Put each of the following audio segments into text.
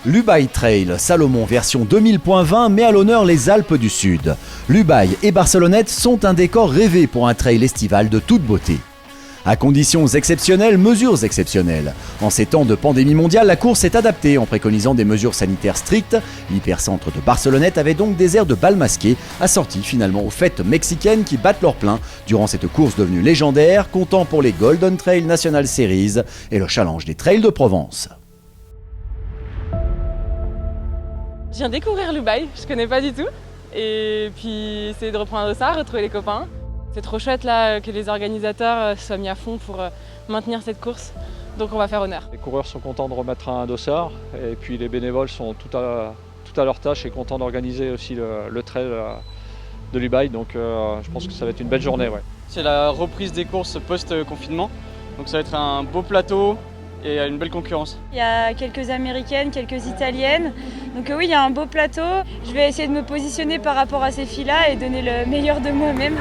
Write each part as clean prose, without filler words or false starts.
L'Ubaye Trail Salomon version 2000.20 met à l'honneur les Alpes du Sud. L'Ubaye et Barcelonnette sont un décor rêvé pour un trail estival de toute beauté. À conditions exceptionnelles, mesures exceptionnelles. En ces temps de pandémie mondiale, la course est adaptée en préconisant des mesures sanitaires strictes. L'hypercentre de Barcelonnette avait donc des airs de bal masqué, assortis finalement aux fêtes mexicaines qui battent leur plein durant cette course devenue légendaire, comptant pour les Golden Trail National Series et le challenge des Trails de Provence. Je viens découvrir l'Ubaye, je connais pas du tout. Et puis essayer de reprendre ça, retrouver les copains. C'est trop chouette là que les organisateurs soient mis à fond pour maintenir cette course. Donc on va faire honneur. Les coureurs sont contents de remettre un dossard et puis les bénévoles sont tout à leur tâche et contents d'organiser aussi le trail de l'Ubaye. Donc je pense que ça va être une belle journée. Ouais. C'est la reprise des courses post-confinement. Donc ça va être un beau plateau et une belle concurrence. Il y a quelques américaines, quelques italiennes. Donc oui, il y a un beau plateau. Je vais essayer de me positionner par rapport à ces filles-là et donner le meilleur de moi-même.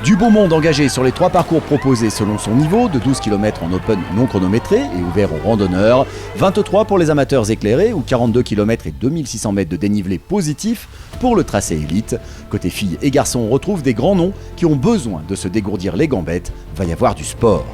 Du beau monde engagé sur les 3 parcours proposés selon son niveau, de 12 km en open non chronométré et ouvert aux randonneurs, 23 pour les amateurs éclairés ou 42 km et 2600 mètres de dénivelé positif pour le tracé élite. Côté filles et garçons, on retrouve des grands noms qui ont besoin de se dégourdir les gambettes, va y avoir du sport.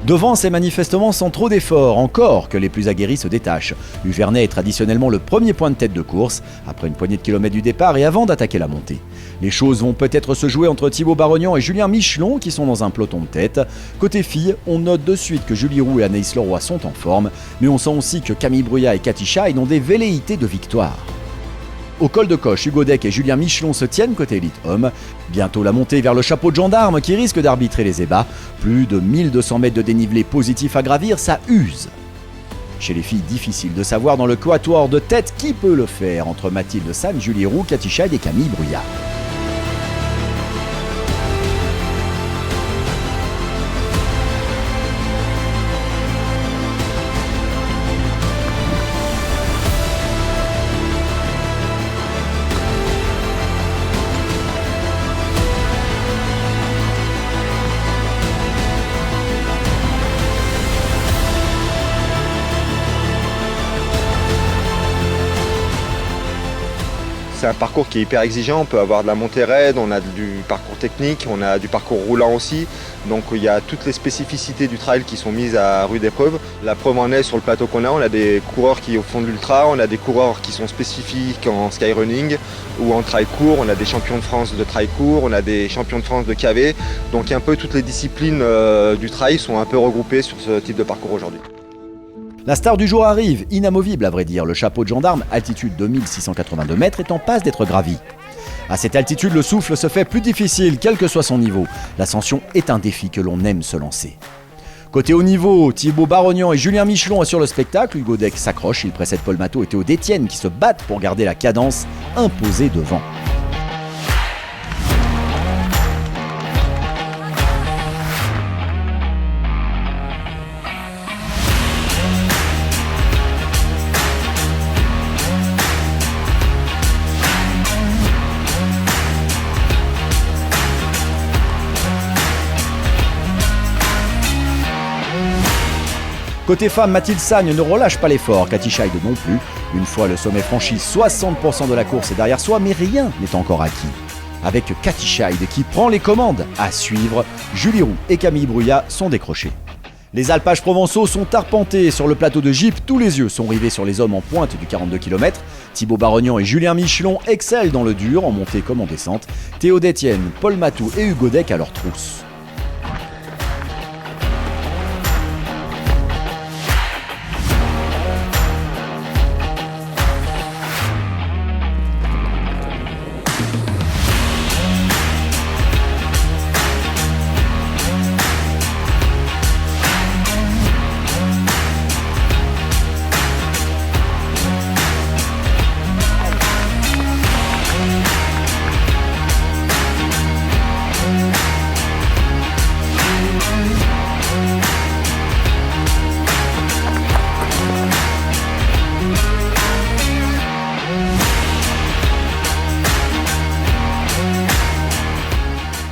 Devant, c'est manifestement sans trop d'efforts, encore que les plus aguerris se détachent. Uvernay est traditionnellement le premier point de tête de course, après une poignée de kilomètres du départ et avant d'attaquer la montée. Les choses vont peut-être se jouer entre Thibaut Barognan et Julien Michelon qui sont dans un peloton de tête. Côté filles, on note de suite que Julie Roux et Anaïs Leroy sont en forme, mais on sent aussi que Camille Bruyat et Cathy Scheid ont des velléités de victoire. Au col de Coche, Hugo Deck et Julien Michelon se tiennent côté élite homme. Bientôt la montée vers le chapeau de gendarme qui risque d'arbitrer les ébats. Plus de 1200 mètres de dénivelé positif à gravir, ça use. Chez les filles, difficile de savoir dans le quatuor de tête qui peut le faire entre Mathilde Sanne, Julie Roux, Cathy Scheid et Camille Bruyat. C'est un parcours qui est hyper exigeant, on peut avoir de la montée raide, on a du parcours technique, on a du parcours roulant aussi. Donc il y a toutes les spécificités du trail qui sont mises à rude épreuve. La preuve en est sur le plateau qu'on a, on a des coureurs qui font de l'ultra, on a des coureurs qui sont spécifiques en skyrunning ou en trail court, on a des champions de France de trail court, on a des champions de France de KV. Donc un peu toutes les disciplines du trail sont un peu regroupées sur ce type de parcours aujourd'hui. La star du jour arrive, inamovible à vrai dire, le chapeau de gendarme, altitude 2682 mètres, est en passe d'être gravi. À cette altitude, le souffle se fait plus difficile, quel que soit son niveau. L'ascension est un défi que l'on aime se lancer. Côté haut niveau, Thibaut Barognan et Julien Michelon assurent le spectacle, Hugo Deck s'accroche, il précède Paul Matteau et Théo Détienne qui se battent pour garder la cadence imposée devant. Côté femme, Mathilde Sagne ne relâche pas l'effort, Cathy Scheid non plus. Une fois le sommet franchi, 60% de la course est derrière soi, mais rien n'est encore acquis. Avec Cathy Scheid qui prend les commandes, à suivre, Julie Roux et Camille Bruyat sont décrochés. Les alpages provençaux sont arpentés sur le plateau de Gip, tous les yeux sont rivés sur les hommes en pointe du 42 km. Thibaut Barognan et Julien Michelon excellent dans le dur, en montée comme en descente. Théo Détienne, Paul Matteau et Hugo Deck à leur trousse.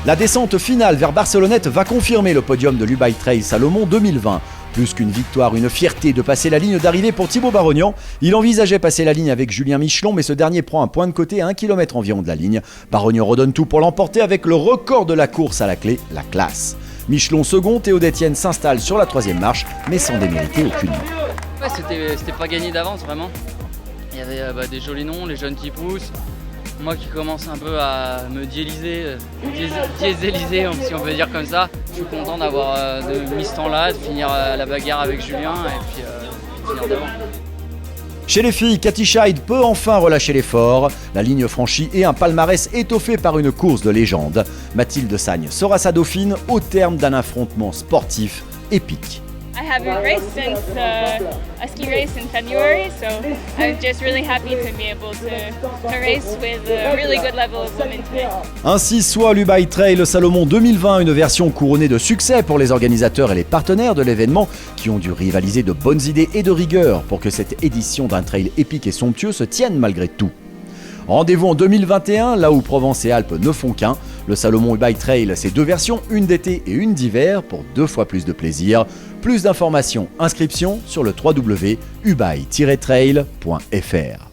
La descente finale vers Barcelonnette va confirmer le podium de l'Ubaye Trail Salomon 2020. Plus qu'une victoire, une fierté de passer la ligne d'arrivée pour Thibaut Barognan. Il envisageait passer la ligne avec Julien Michelon, mais ce dernier prend un point de côté à 1 km environ de la ligne. Barognan redonne tout pour l'emporter avec le record de la course à la clé, la classe. Michelon second, Théo Détienne s'installe sur la 3e marche, mais sans démériter aucunement. Ouais, c'était pas gagné d'avance vraiment. Il y avait des jolis noms, les jeunes qui poussent. Moi qui commence un peu à me dieseliser, si on peut dire comme ça. Je suis content d'avoir mis ce temps-là, de finir la bagarre avec Julien et puis finir devant. Chez les filles, Katy Scheid peut enfin relâcher l'effort. La ligne franchie et un palmarès étoffé par une course de légende. Mathilde Sagne sera sa dauphine au terme d'un affrontement sportif épique. I haven't raced since a ski race in February, so I'm just really happy to be able to race with a really good level of women today. Ainsi soit l'Ubaï Trail Salomon 2020, une version couronnée de succès pour les organisateurs et les partenaires de l'événement qui ont dû rivaliser de bonnes idées et de rigueur pour que cette édition d'un trail épique et somptueux se tienne malgré tout. Rendez-vous en 2021, là où Provence et Alpes ne font qu'un. Le Salomon Ubaï Trail, c'est 2 versions, une d'été et une d'hiver, pour 2 fois plus de plaisir. Plus d'informations, inscription sur le www.ubaï-trail.fr.